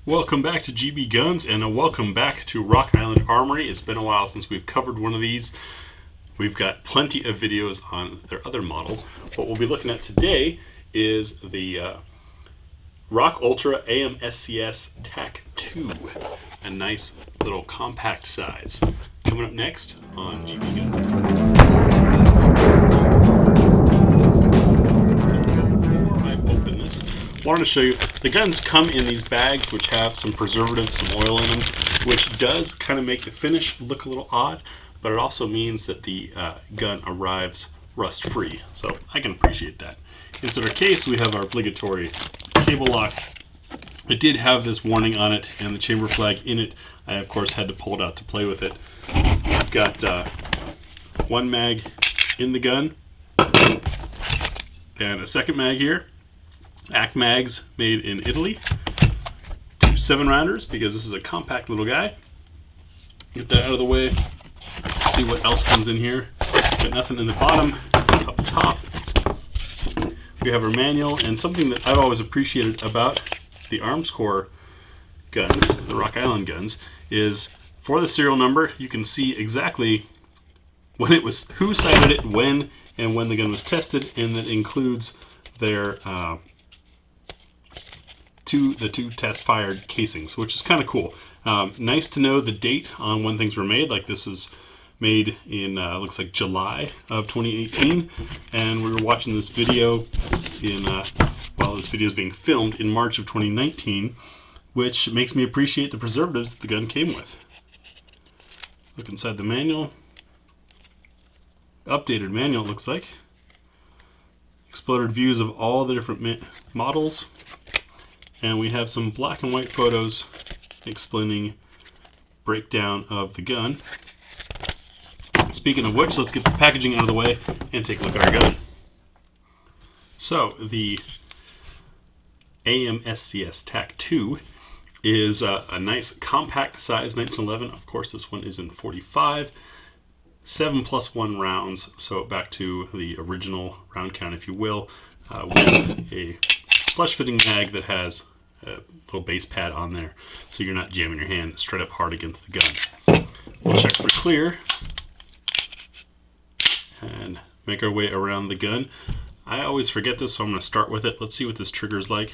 Welcome back to GBGuns and welcome back to Rock Island Armory. It's been a while since we've covered one of these. We've got plenty of videos on their other models. What we'll be looking at today is the Rock Ultra AMSCS Tac 2, a nice little compact size. Coming up next on GBGuns. Wanted to show you the guns come in these bags which have some preservatives, some oil in them, which does kind of make the finish look a little odd, but it also means that the gun arrives rust free, so I can appreciate that. Inside our case we have our obligatory cable lock. It did have this warning on it and the chamber flag in it. I of course had to pull it out to play with it. I've got one mag in the gun and a second mag here. AC mags made in Italy. 2 7-rounders because this is a compact little guy. Get that out of the way. See what else comes in here. Got nothing in the bottom. Up top we have our manual, and something that I've always appreciated about the AMSCS guns, the Rock Island guns, is for the serial number you can see exactly when it was, who sighted it, when, and when the gun was tested, and that includes their the two test fired casings, which is kind of cool. Nice to know the date on when things were made. Like this is made in looks like July of 2018, and we were watching this video in while this video is being filmed in March of 2019, which makes me appreciate the preservatives that the gun came with. Look inside the manual. Updated manual, it looks like. Exploded views of all the different models. And we have some black and white photos explaining breakdown of the gun. Speaking of which, let's get the packaging out of the way and take a look at our gun. So the AMSCS Tac 2 is a nice compact size 1911. Of course, this one is in 45. 7+1 rounds, so back to the original round count, if you will, with a flush-fitting mag that has a little base pad on there, so you're not jamming your hand straight up hard against the gun. We'll check for clear and make our way around the gun. I always forget this, so I'm going to start with it. Let's see what this trigger is like.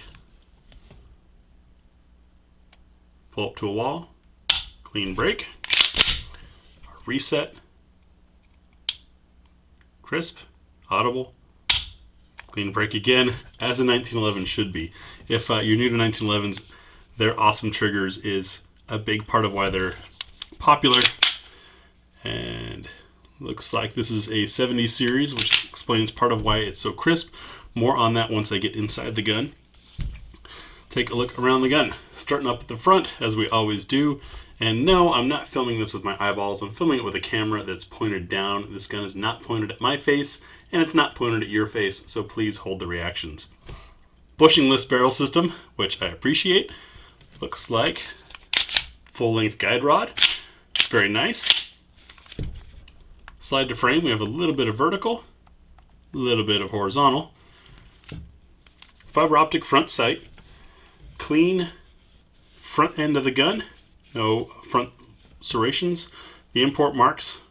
Pull up to a wall, clean break, reset, crisp, audible, clean break again, as a 1911 should be. If you're new to 1911s, their awesome triggers is a big part of why they're popular. And looks like this is a 70 series, which explains part of why it's so crisp. More on that once I get inside the gun. Take a look around the gun. Starting up at the front, as we always do. And no, I'm not filming this with my eyeballs. I'm filming it with a camera that's pointed down. This gun is not pointed at my face, and it's not pointed at your face, so please hold the reactions. Bushingless barrel system, which I appreciate. Looks like full-length guide rod. Very nice. Slide to frame, we have a little bit of vertical, a little bit of horizontal. Fiber optic front sight. Clean front end of the gun. No front serrations. The import marks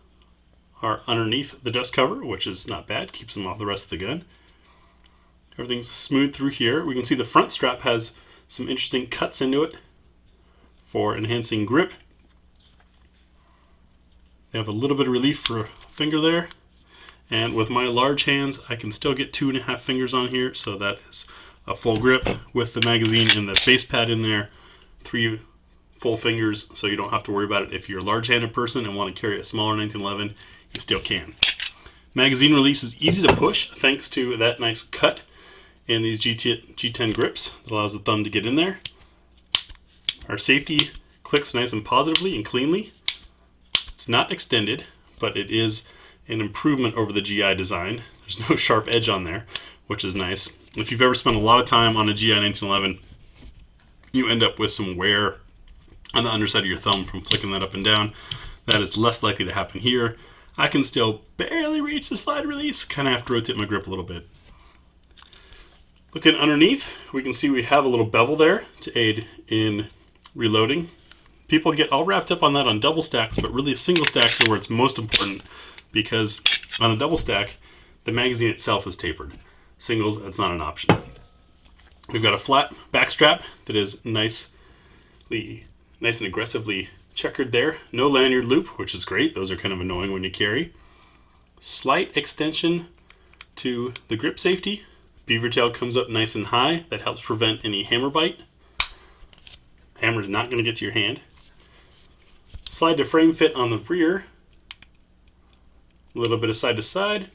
are underneath the dust cover, which is not bad, keeps them off the rest of the gun. Everything's smooth through here. We can see the front strap has some interesting cuts into it for enhancing grip. They have a little bit of relief for a finger there, and with my large hands I can still get 2.5 fingers on here, so that is a full grip with the magazine and the base pad in there. 3 full fingers, so you don't have to worry about it. If you're a large-handed person and want to carry a smaller 1911, you still can. Magazine release is easy to push thanks to that nice cut in these G10 grips that allows the thumb to get in there. Our safety clicks nice and positively and cleanly. It's not extended, but it is an improvement over the GI design. There's no sharp edge on there, which is nice. If you've ever spent a lot of time on a GI 1911, you end up with some wear on the underside of your thumb from flicking that up and down. That is less likely to happen here. I can still barely reach the slide release, kind of have to rotate my grip a little bit. Looking underneath, we can see we have a little bevel there to aid in reloading. People get all wrapped up on that on double stacks, but really single stacks are where it's most important, because on a double stack, the magazine itself is tapered. Singles, that's not an option. We've got a flat back strap that is nice and aggressively checkered there. No lanyard loop, which is great. Those are kind of annoying when you carry. Slight extension to the grip safety. Beaver tail comes up nice and high. That helps prevent any hammer bite. Hammer's not going to get to your hand. Slide to frame fit on the rear. A little bit of side to side.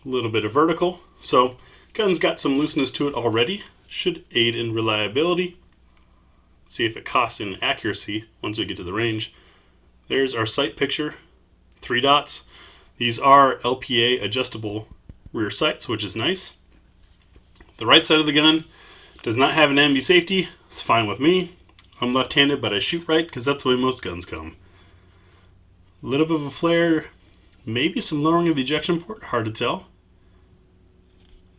A little bit of vertical. So gun's got some looseness to it already. Should aid in reliability. See if it costs in accuracy once we get to the range. There's our sight picture. 3 dots. These are LPA adjustable rear sights, which is nice. The right side of the gun does not have an ambi safety. It's fine with me. I'm left-handed, but I shoot right because that's the way most guns come. A little bit of a flare. Maybe some lowering of the ejection port. Hard to tell.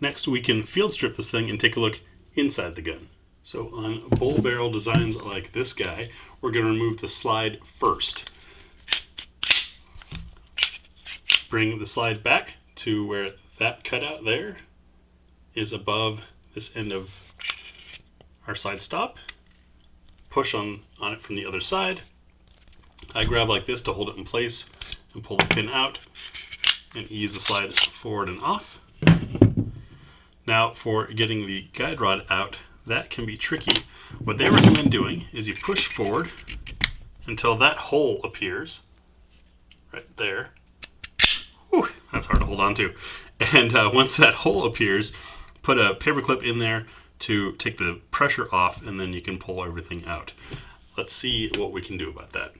Next, we can field strip this thing and take a look inside the gun. So on bull barrel designs like this guy, we're going to remove the slide first. Bring the slide back to where that cutout there is above this end of our side stop. Push on it from the other side. I grab like this to hold it in place and pull the pin out and ease the slide forward and off. Now for getting the guide rod out, that can be tricky. What they recommend doing is you push forward until that hole appears right there. Whew, that's hard to hold on to. And once that hole appears, put a paper clip in there to take the pressure off, and then you can pull everything out. Let's see what we can do about that.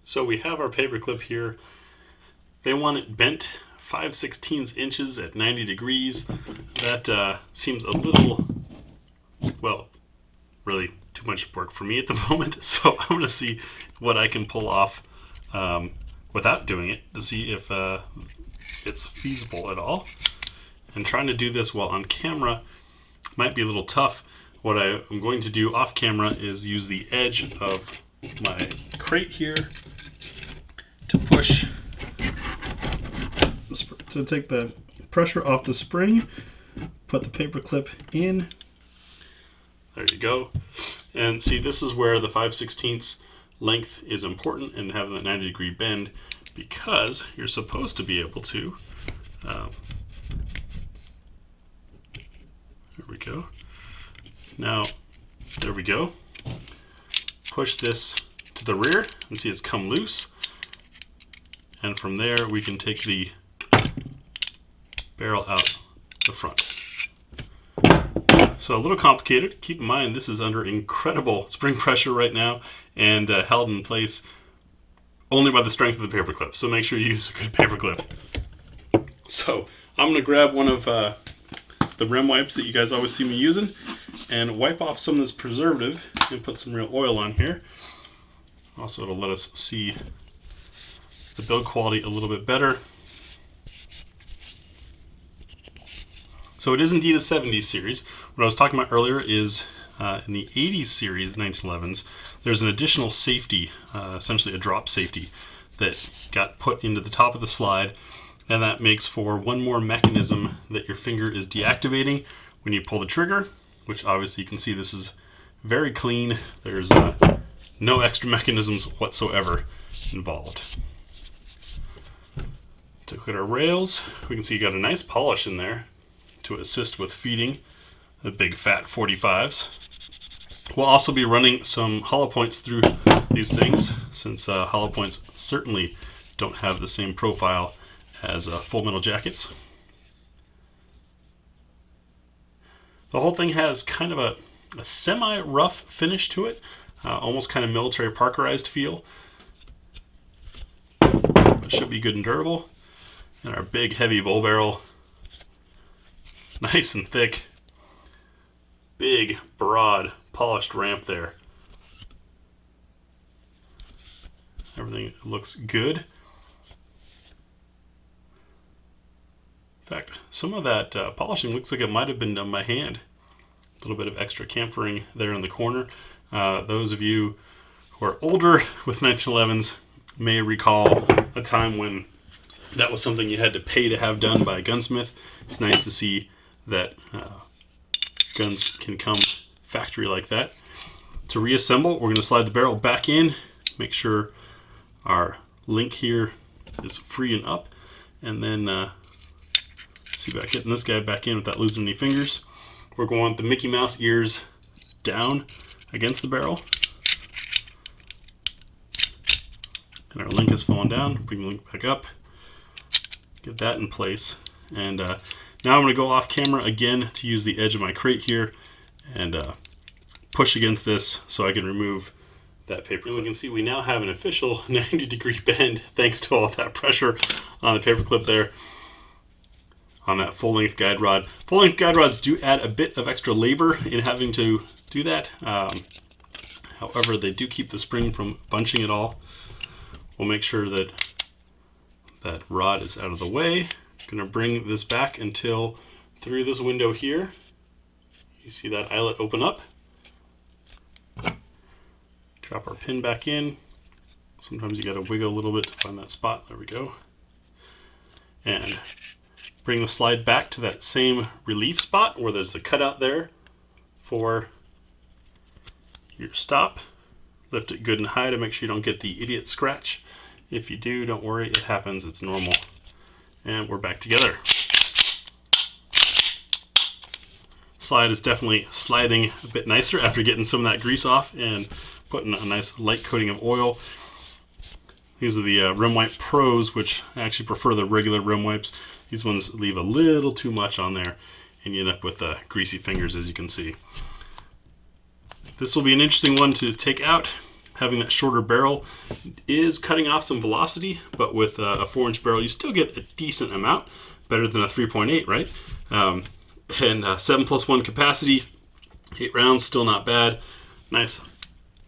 So we have our paper clip here. They want it bent 5/16 inches at 90 degrees. That seems a little, well, really too much work for me at the moment. So I'm going to see what I can pull off without doing it to see if it's feasible at all. And trying to do this while on camera might be a little tough. What I'm going to do off camera is use the edge of my crate here to push, to take the pressure off the spring, put the paper clip in. There you go. And see, this is where the 5/16 length is important, and having that 90-degree bend, because you're supposed to be able to, there we go. Now, there we go. Push this to the rear and see it's come loose. And from there, we can take the barrel out the front. So a little complicated. Keep in mind, this is under incredible spring pressure right now and held in place only by the strength of the paper clip. So make sure you use a good paper clip. So I'm going to grab one of the rim wipes that you guys always see me using and wipe off some of this preservative and put some real oil on here. Also, it'll let us see the build quality a little bit better. So it is indeed a 70s series. What I was talking about earlier is in the 80s series, 1911s, there's an additional safety, essentially a drop safety, that got put into the top of the slide, and that makes for one more mechanism that your finger is deactivating when you pull the trigger, which obviously you can see this is very clean. There's no extra mechanisms whatsoever involved. To clear our rails, we can see you got a nice polish in there to assist with feeding the big fat 45s. We'll also be running some hollow points through these things, since hollow points certainly don't have the same profile as full metal jackets. The whole thing has kind of a semi-rough finish to it, almost kind of military parkerized feel. But it should be good and durable. And our big heavy bull barrel, nice and thick, big, broad, polished ramp there. Everything looks good. In fact, some of that polishing looks like it might have been done by hand. A little bit of extra chamfering there in the corner. Those of you who are older with 1911s may recall a time when that was something you had to pay to have done by a gunsmith. It's nice to see that guns can come factory like that. To reassemble, we're going to slide the barrel back in, make sure our link here is free and up, and then see about getting this guy back in without losing any fingers. We're going to want the Mickey Mouse ears down against the barrel. And our link is falling down. Bring the link back up. Get that in place. And now I'm going to go off camera again to use the edge of my crate here and push against this so I can remove that paper. And you can see we now have an official 90-degree bend thanks to all that pressure on the paper clip there on that full-length guide rod. Full-length guide rods do add a bit of extra labor in having to do that. However, they do keep the spring from bunching at all. We'll make sure that that rod is out of the way. I'm going to bring this back until through this window here. You see that eyelet open up. Drop our pin back in. Sometimes you got to wiggle a little bit to find that spot. There we go. And bring the slide back to that same relief spot where there's the cutout there for your stop. Lift it good and high to make sure you don't get the idiot scratch. If you do, don't worry, it happens, it's normal. And we're back together. Slide is definitely sliding a bit nicer after getting some of that grease off and putting a nice light coating of oil. These are the Rim Wipe Pros, which I actually prefer the regular rim wipes. These ones leave a little too much on there and you end up with greasy fingers, as you can see. This will be an interesting one to take out. Having that shorter barrel is cutting off some velocity, but with a 4-inch barrel you still get a decent amount, better than a 3.8, right? And 7+1 capacity, 8 rounds, still not bad. Nice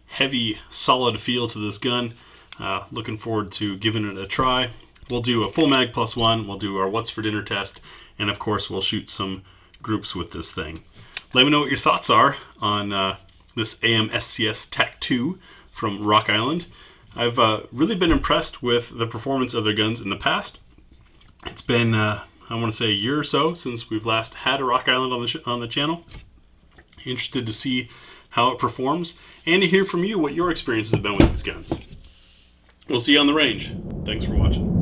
heavy solid feel to this gun. Looking forward to giving it a try. We'll do a full mag +1, we'll do our what's for dinner test, and of course we'll shoot some groups with this thing. Let me know what your thoughts are on this AMSCS Tac 2 from Rock Island. I've really been impressed with the performance of their guns in the past. It's been, I want to say, a year or so since we've last had a Rock Island on the channel. Interested to see how it performs and to hear from you what your experiences have been with these guns. We'll see you on the range. Thanks for watching.